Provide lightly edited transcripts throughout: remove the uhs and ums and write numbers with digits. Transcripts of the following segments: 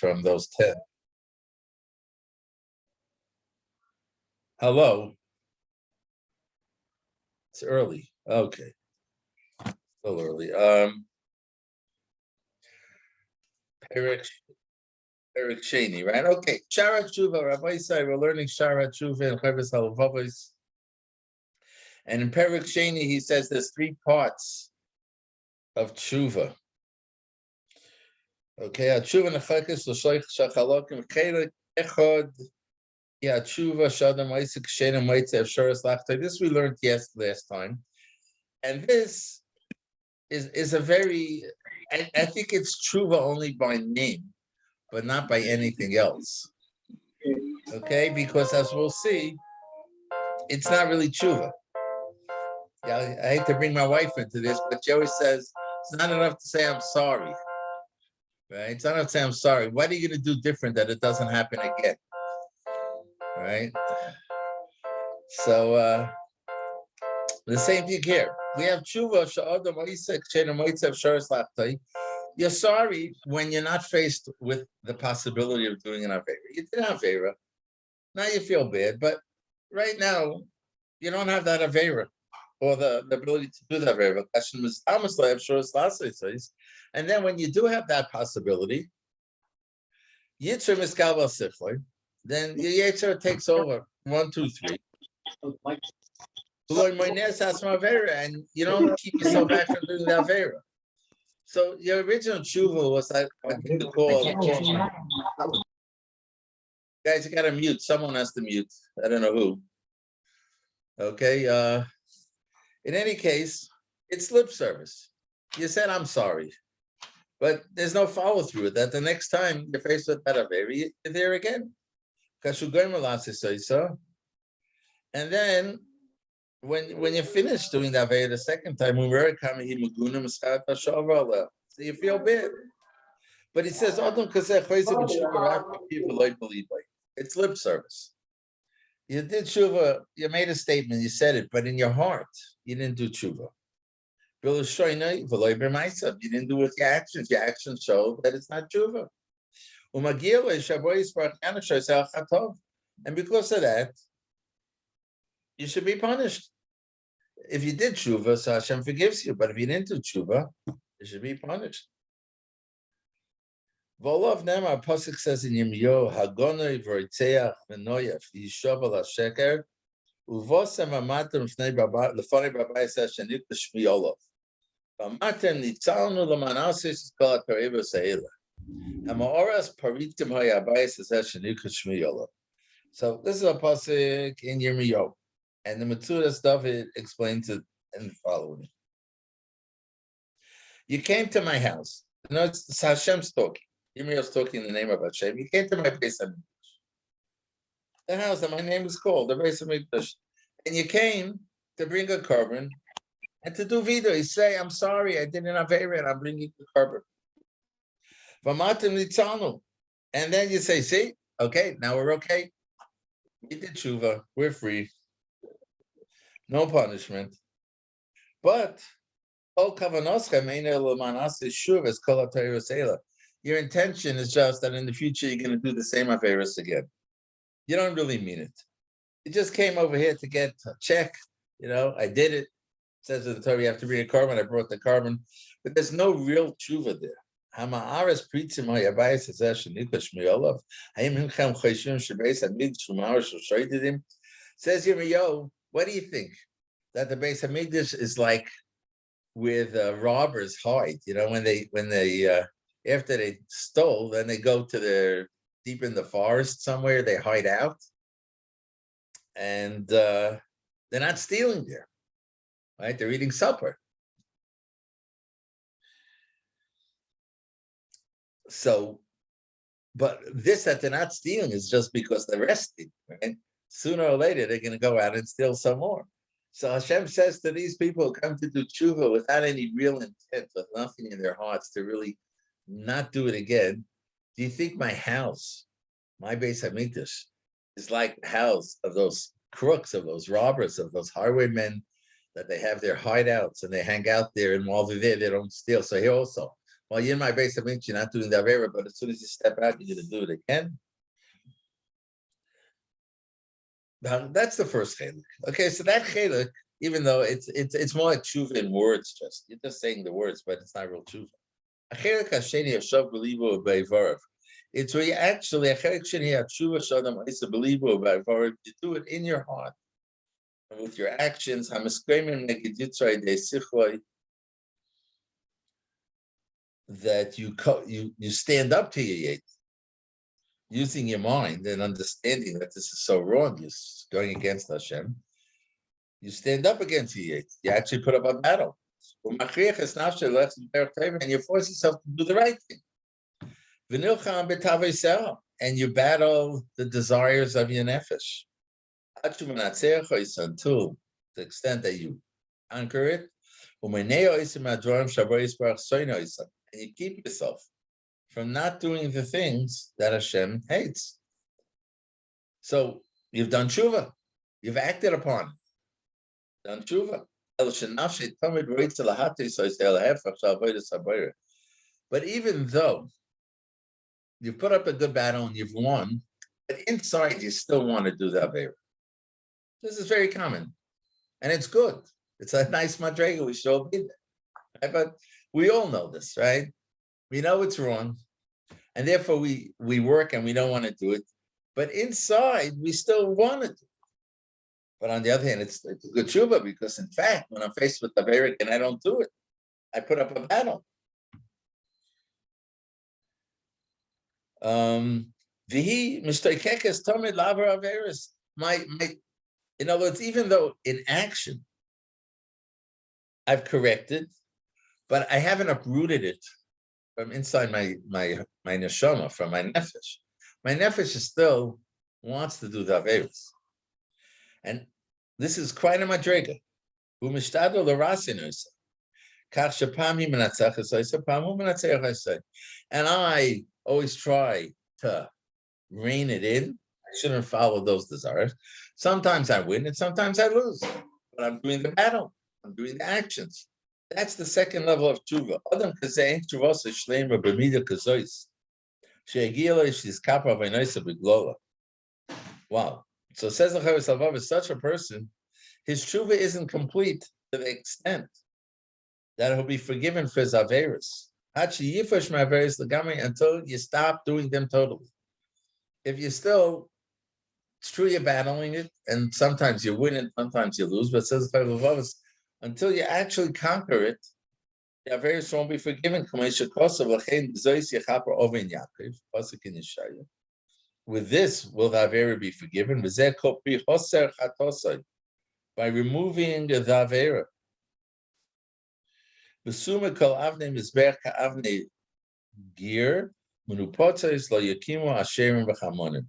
from those 10. Hello. It's early. Okay. Still early. Perek Sheni, right? Okay. Shara Tshuva, Rabbi Isai, we're learning Shara Tshuva and Chovos haLevavos. And in Perek Sheni, he says there's 3 parts of Tshuva. Okay, Tshuva nechakis l'shoich shachalokim chelik echad Tshuva shadam oisik shenem moitzev shoras lachtoi. This we learned last time, and this is a very. I think it's Tshuva only by name, but not by anything else. Okay, because as we'll see, it's not really Tshuva. Yeah, I hate to bring my wife into this, but she always says it's not enough to say I'm sorry. Right? It's not enough to say I'm sorry. What are you going to do different that it doesn't happen again? Right? So the same thing here. We have tshuva. You're sorry when you're not faced with the possibility of doing an avera. You did an avera. Now you feel bad, but right now you don't have that avera or the ability to do that avera. And then when you do have that possibility, then your Yetzer takes over. 1, 2, 3. And you don't keep yourself back from doing the avera. So your original tshuva was like I think the call. Guys, you gotta mute. Someone has to mute. I don't know who. Okay. In any case, it's lip service. You said I'm sorry, but there's no follow through with that. The next time you're faced with that avera, you're there again. And then when you finish doing that avera the second time, so you feel bad. But he says, it's lip service. You did tshuva, you made a statement, you said it, but in your heart, you didn't do tshuva. You didn't do it with your actions. Your actions show that it's not tshuva. And because of that, you should be punished. If you did tshuva, so Hashem forgives you. But if you didn't do tshuva, you should be punished. V'olav Nema, Pasuk says in Yirmiyahu, Hagonoi v'ritzeach v'noyaf yishov al hasheker uvosem amatem l'fanei babai says shenik l'shmi olav v'amatem nitzalnu l'manasis kol ha'torei v'seila ha'ma'oras paritim ha'yabai says shenik l'shmi olav. So this is a pasuk in Yirmiyahu, and the Metzudah stuff it explains it in the following. You came to my house. No, it's Hashem's talking. Yirmiyahu is talking in the name of Hashem. You came to my Beis Hamikdash, the house that my name is called, the Beis Hamikdash, and you came to bring a korban and to do vido. You say, "I'm sorry, I did an avera, and I'm bringing the korban." V'matem nitzalnu, and then you say, "See, okay, now we're okay. We did tshuva, we're free, no punishment." But your intention is just that in the future you're going to do the same averas again. You don't really mean it. You just came over here to get a check. I did it. It says in the Torah you have to bring a korban. I brought the korban, but there's no real tshuva there. Says Yirmiyahu, what do you think? That the Beis Hamikdash is like with robbers hide, when they after they stole, then they go to their deep in the forest somewhere, they hide out, and they're not stealing there, right? They're eating supper. So, but this that they're not stealing is just because they're resting, right? Sooner or later, they're going to go out and steal some more. So Hashem says to these people who come to do tshuva without any real intent, with nothing in their hearts to really not do it again, do you think my house, my Beis Hamikdash, is like the house of those crooks, of those robbers, of those highwaymen that they have their hideouts and they hang out there, and while they're there, they don't steal. So here also, Well, you're in my base, that means you're not doing the Avera, but as soon as you step out, you're going to do it again. Now, that's the first chelik. Okay, so that chelik, even though it's more like tshuva in words, just you're just saying the words, but it's not real tshuva. A chelik hasheni hashav belivo beivarav. It's where you actually a chelik sheni hatshuva shadam isa belivo beivarav. You do it in your heart and with your actions. Hamiskremin negiditzai de sichloi. That you stand up to your yet, using your mind and understanding that this is so wrong. You're going against Hashem. You stand up against your yet. You actually put up a battle. And you force yourself to do the right thing. And you battle the desires of your nefesh. Until the extent that you conquer it. And you keep yourself from not doing the things that Hashem hates. So you've done tshuva. You've acted upon it. Done tshuva. But even though you've put up a good battle and you've won, but inside you still want to do the Avera. This is very common. And it's good. It's a nice madrega. We should all be there. Right? But we all know this, right? We know it's wrong. And therefore we work and we don't want to do it. But inside, we still want to do it. But on the other hand, it's a good tshuva because in fact, when I'm faced with the Avera and I don't do it, I put up a battle. Vihi mistakekes tamid laver averis. In other words, even though in action I've corrected, but I haven't uprooted it from inside my neshama, from my nefesh. My nefesh still wants to do the averis, and this is quite a madrega. Umishtado l'rasinus. And I always try to rein it in. I shouldn't follow those desires. Sometimes I win and sometimes I lose. But I'm doing the battle. I'm doing the actions. That's the second level of tshuva. Adam kazein tshuva shleima b'mida kazois. She'egila she's kappa v'noisa b'glola. Wow. So says the haLevavos, such a person, his tshuva isn't complete to the extent that he'll be forgiven for his averis. Until you stop doing them totally. If you still, it's true you're battling it, and sometimes you win it, sometimes you lose, but it says haLevavos, until you actually conquer it, the averis won't be forgiven. With this, will the avera be forgiven? By removing the avera. Besuma kol avnei mizbeach ka'avnei gir, menupotzos lo yakimu asherim v'chamonim.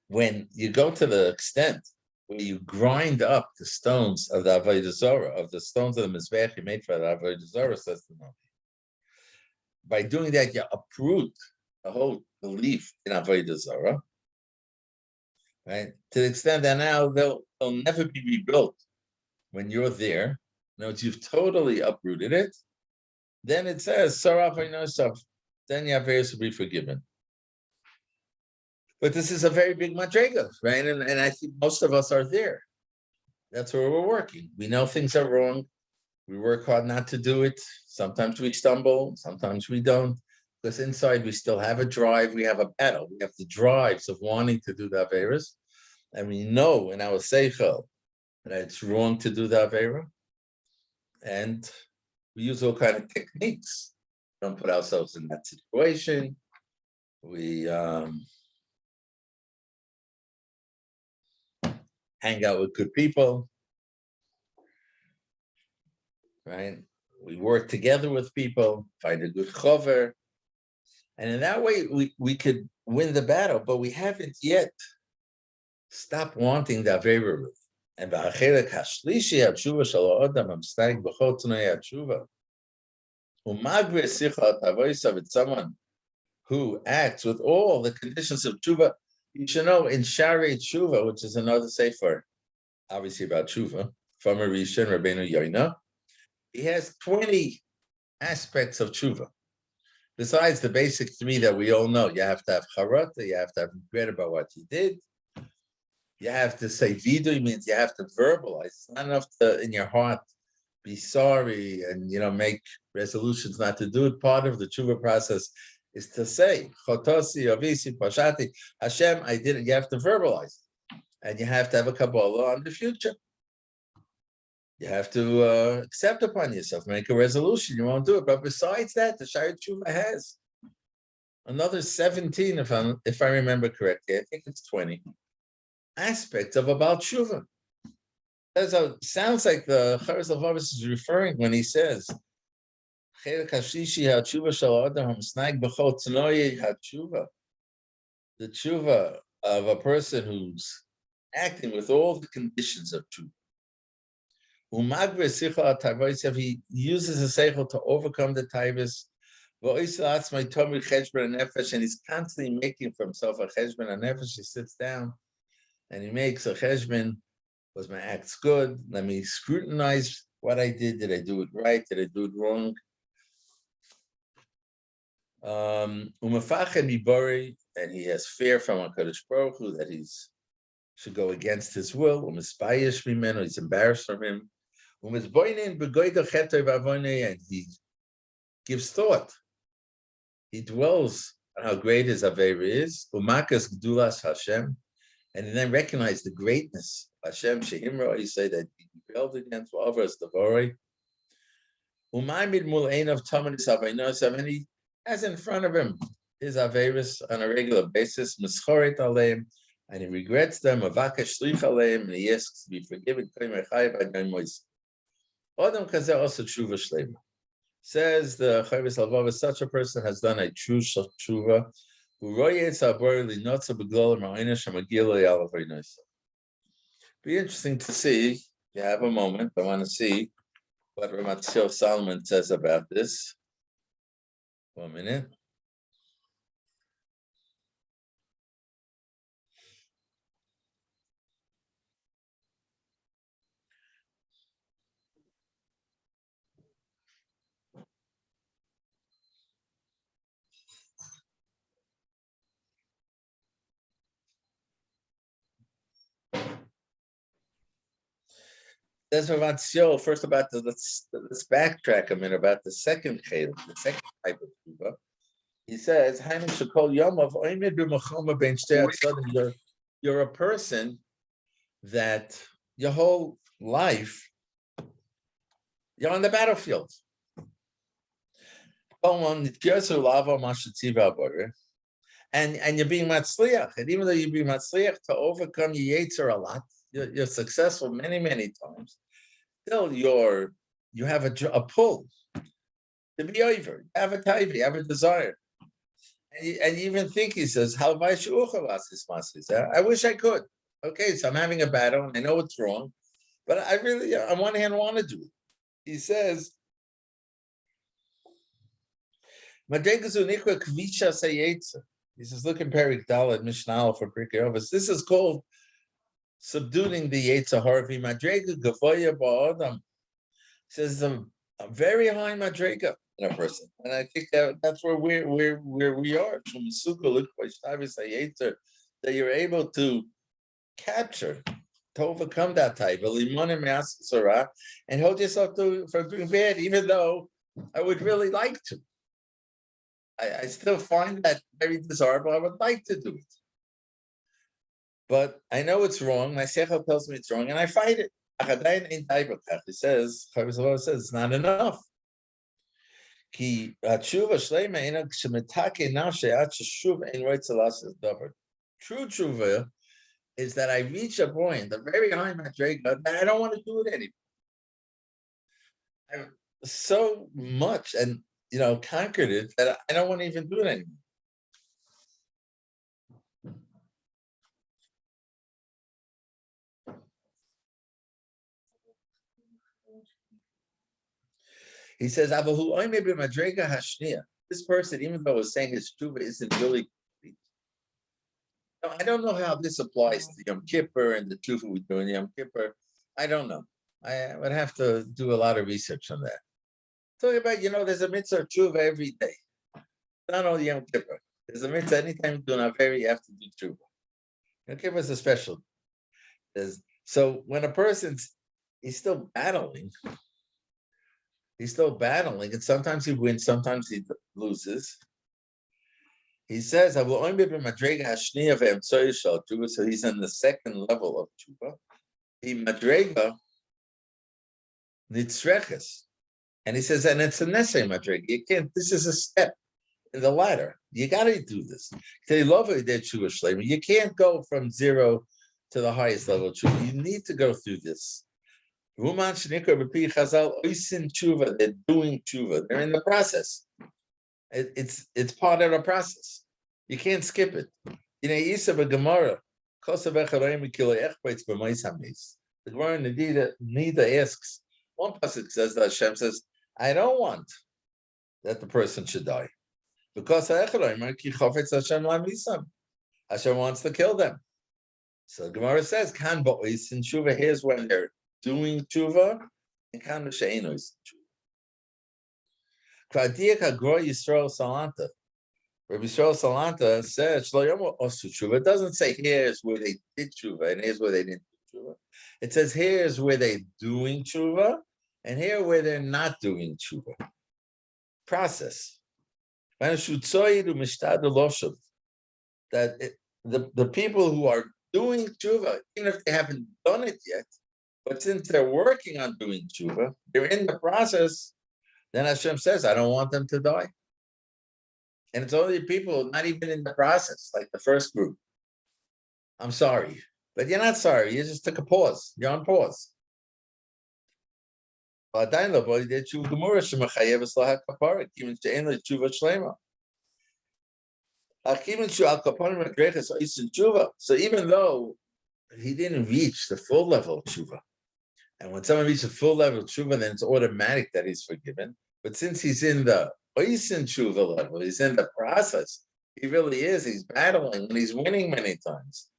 When you go to the extent where you grind up the stones of the Avodah Zarah, of the stones of the mizbeach you made for the Avodah Zarah, says the Navi. By doing that, you uproot the whole belief in Avodah Zarah, right? To the extent that now they'll never be rebuilt. When you're there, notice you've totally uprooted it, then it says, Saraf Inosav, then your averis will be forgiven. But this is a very big madrega, right? And I think most of us are there. That's where we're working. We know things are wrong. We work hard not to do it. Sometimes we stumble, sometimes we don't. Because inside we still have a drive, we have a battle. We have the drives of wanting to do the averis. And we know in our seichel that it's wrong to do the avera, and we use all kinds of techniques. We don't put ourselves in that situation. We hang out with good people, right? We work together with people, find a good chover, and in that way we could win the battle. But we haven't yet stopped wanting the avera. And ba'achelik hashlishi hatshuva shel ha'adam hamstayik b'chol tnei hatshuva umagvir sicha tavoisa with someone who acts with all the conditions of tshuva. You should know in Sharei Tshuva, which is another sefer, obviously about tshuva, from a Rishon Rabbeinu Yoina, He has 20 aspects of tshuva. Besides the basic three that we all know, you have to have charata, you have to have regret about what you did. You have to say vidu, means you have to verbalize. It's not enough to, in your heart, be sorry and make resolutions not to do it. Part of the tshuva process is to say, chotosi, avisi, pashati, Hashem, I did it. You have to verbalize. And you have to have a Kabbalah on the future. You have to accept upon yourself, make a resolution. You won't do it. But besides that, the Shayat Tshuva has another 17, if I remember correctly. I think it's 20 aspects of about Tshuva. Sounds like the haLevavos is referring when he says, the tshuva of a person who's acting with all the conditions of tshuva. He uses the seichel to overcome the taivas, and he's constantly making for himself a cheshbon nefesh. He sits down and he makes a cheshbon. Was my acts good? Let me scrutinize what I did. Did I do it right? Did I do it wrong? And he has fear from HaKadosh Baruch Hu that he's should go against his will. He's embarrassed from him. And he gives thought. He dwells on how great his Aveira is. Umakas Gdulas Hashem. And then recognize the greatness of Hashem Shehimra. He say that he rebelled against Wa'avras Davari. Umaymid Mul Einav Tamanis Avainos. And he has in front of him his Aveiros on a regular basis. Mischoret Aleim. And he regrets them, Avakesh Shlich Aleim, and he asks to be forgiven. Adam Kazeh also tshuva shleima. Says the haLevavos, such a person has done a true tshuva. Be interesting to see. If you have a moment, I want to see what Ramat Solomon says about this. 1 minute. There's Ramat first about let's backtrack a minute about the second chayil, the second type of tshuva. He says, you're a person that your whole life you're on the battlefield. And you're being matzliach, and even though you're being matzliach to overcome your yetzer a lot, you're successful many, many times. Still, you have a pull to be over. You have a taiva, you have a desire, and you even think, he says, "How I wish I could." Okay, so I'm having a battle, and I know it's wrong, but I really, on one hand, want to do it. He says, he says, look in Perik Dalet Mishnah for Pirkei Avos. This is called subduing the Yetzer Hara. Madrega Gavoya Ba'adam says a very high madrega in a person, and I think that's where we are. That you're able to capture, to overcome that type of and hold yourself from doing bad, even though I would really like to. I still find that very desirable. I would like to do it. But I know it's wrong. My seichel tells me it's wrong, and I fight it. He says, it's not enough. True tshuva is that I reach a point, a very high madrega, that I don't want to do it anymore. I've so much and conquered it that I don't want to even do it anymore. He says, this person, even though he's saying his tshuva isn't really complete. Now, I don't know how this applies to Yom Kippur and the tshuva we do in Yom Kippur. I don't know. I would have to do a lot of research on that. Talking about, there's a mitzvah tshuva every day. Not only Yom Kippur. There's a mitzvah anytime you do an Averi, you have to do tshuva. Yom Kippur is a special. So when a he's still battling, and sometimes he wins, sometimes he loses. He says, so he's in the second level of tshuva. He madrega nitzreches. And he says, and it's a nesei madrega. You can't, this is a step in the ladder. You got to do this. You can't go from zero to the highest level of tshuva. You need to go through this. They're doing tshuva. They're in the process. It's part of the process. You can't skip it. The Gemara in the Nida asks, one pasuk says that Hashem says, I don't want that the person should die. Because Hashem wants to kill them. So Gemara says, Kan ba'ois in tshuva, here's when they're doing tshuva, and kan she'enos tshuva. Kvadiyaka gro Yisrael Salanta. Rabbi Yisrael Salanta said, it doesn't say here's where they did tshuva and here's where they didn't do tshuva. It says here's where they're doing tshuva and here where they're not doing tshuva. Process. That the people who are doing tshuva, even if they haven't done it yet, but since they're working on doing tshuva, they're in the process, then Hashem says, I don't want them to die. And it's only people not even in the process, like the first group. I'm sorry, but you're not sorry. You just took a pause. You're on pause. So even though he didn't reach the full level of tshuva, and when someone reaches a full level of tshuva, then it's automatic that he's forgiven. But since he's in the oisin tshuva level, he's in the process. He really is. He's battling and he's winning many times.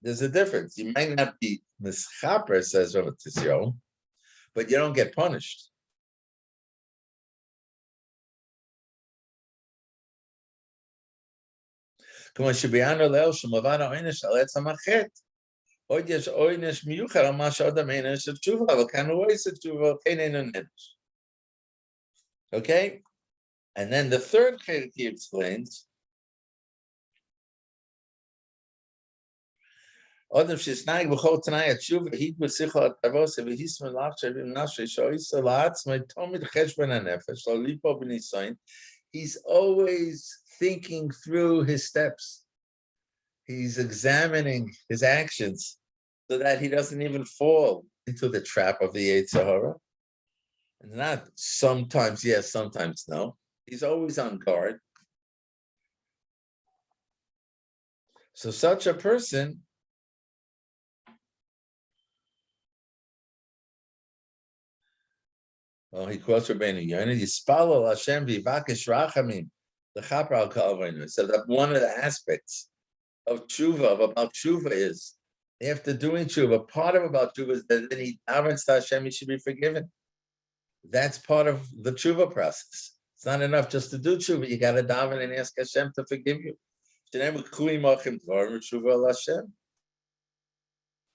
There's a difference. You might not be mischaper, says Rav Tisyo, but you don't get punished. Even though Okay? And then the third chelik he explains, Adam shisnag b'chol tanai atshuva hid b'sicha atavos v'hisman lachshav im nafshe shoyis alatz my tomid cheshbon hanefesh lo lipo b'nisayin. He's always thinking through his steps. He's examining his actions so that he doesn't even fall into the trap of the Yetzer Hara. And not sometimes yes, sometimes no. He's always on guard. So such a person he quotes Rabbeinu Yonah, Yispalo Hashem v'yivakesh rachamim l'chaper al kol avonu. So that one of the aspects of tshuva, about tshuva is, after doing tshuva, part of about tshuva is that then he davens to Hashem, he should be forgiven. That's part of the tshuva process. It's not enough just to do tshuva. You got to daven and ask Hashem to forgive you. K'ui mochem dvarim tshuva al Hashem.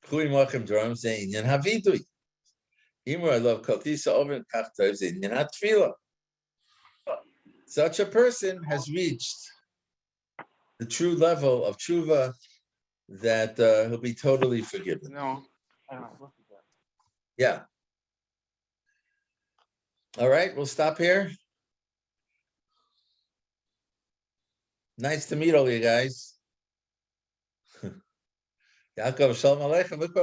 K'ui mochem dvarim ze inyan havidui. I love Kaltisa over Kachtav Zinyan Tefillah. Such a person has reached the true level of tshuva that he'll be totally forgiven. No, I don't know. Yeah. All right, we'll stop here. Nice to meet all you guys. Yaakov, shalom aleichem. Look what we